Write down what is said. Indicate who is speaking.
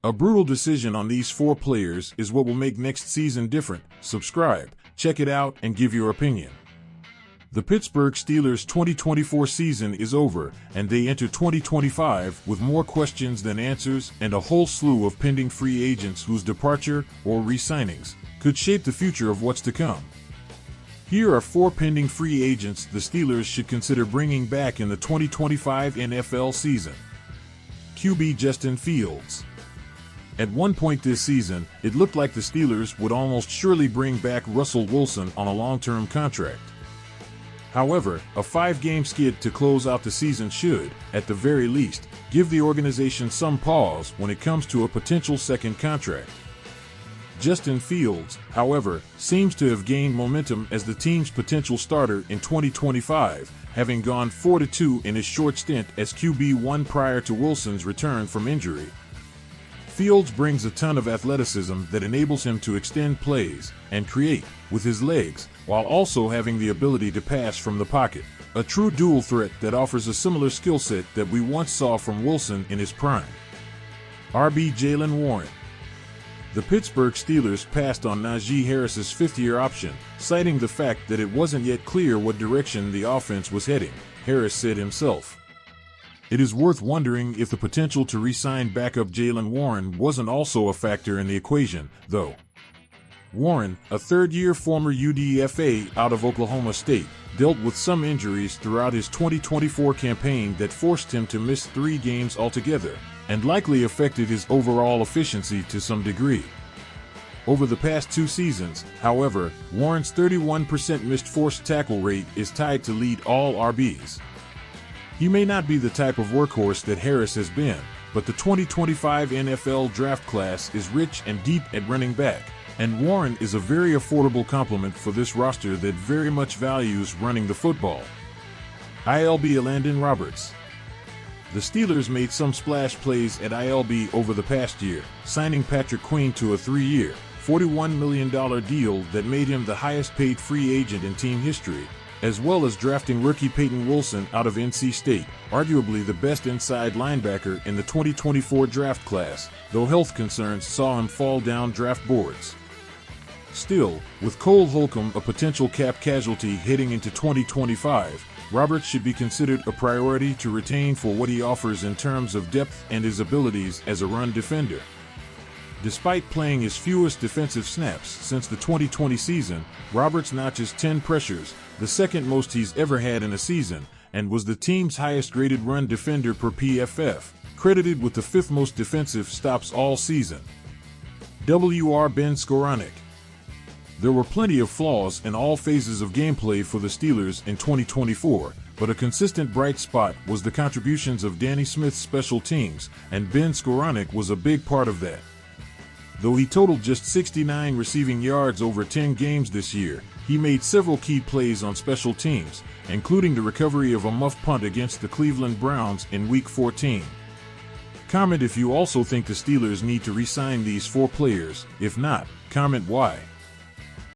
Speaker 1: A brutal decision on these 4 players is what will make next season different. Subscribe, check it out, and give your opinion. The Pittsburgh Steelers' 2024 season is over, and they enter 2025 with more questions than answers and a whole slew of pending free agents whose departure or re-signings could shape the future of what's to come. Here are 4 pending free agents the Steelers should consider bringing back in the 2025 NFL season. QB Justin Fields. At one point this season, it looked like the Steelers would almost surely bring back Russell Wilson on a long-term contract. However, a 5-game skid to close out the season should, at the very least, give the organization some pause when it comes to a potential second contract. Justin Fields, however, seems to have gained momentum as the team's potential starter in 2025, having gone 4-2 in his short stint as QB1 prior to Wilson's return from injury. Fields brings a ton of athleticism that enables him to extend plays and create with his legs, while also having the ability to pass from the pocket, a true dual threat that offers a similar skill set that we once saw from Wilson in his prime. RB Jaylen Warren. The Pittsburgh Steelers passed on Najee Harris's 5th-year option, citing the fact that it wasn't yet clear what direction the offense was heading, Harris said himself. It is worth wondering if the potential to re-sign backup Jaylen Warren wasn't also a factor in the equation, though. Warren, a 3rd-year former UDFA out of Oklahoma State, dealt with some injuries throughout his 2024 campaign that forced him to miss 3 games altogether, and likely affected his overall efficiency to some degree. Over the past 2 seasons, however, Warren's 31% missed forced tackle rate is tied to lead all RBs. He may not be the type of workhorse that Harris has been, but the 2025 NFL draft class is rich and deep at running back, and Warren is a very affordable complement for this roster that very much values running the football. ILB Landon Roberts. The Steelers made some splash plays at ILB over the past year, signing Patrick Queen to a 3-year, $41 million deal that made him the highest-paid free agent in team history, as well as drafting rookie Peyton Wilson out of NC State, arguably the best inside linebacker in the 2024 draft class, though health concerns saw him fall down draft boards. Still, with Cole Holcomb a potential cap casualty heading into 2025, Roberts should be considered a priority to retain for what he offers in terms of depth and his abilities as a run defender. Despite playing his fewest defensive snaps since the 2020 season, Roberts notches 10 pressures, the second most he's ever had in a season, and was the team's highest-graded run defender per PFF, credited with the 5th most defensive stops all season. W.R. Ben Skowronek. There were plenty of flaws in all phases of gameplay for the Steelers in 2024, but a consistent bright spot was the contributions of Danny Smith's special teams, and Ben Skowronek was a big part of that. Though he totaled just 69 receiving yards over 10 games this year, he made several key plays on special teams, including the recovery of a muff punt against the Cleveland Browns in Week 14. Comment if you also think the Steelers need to re-sign these 4 players. If not, comment why.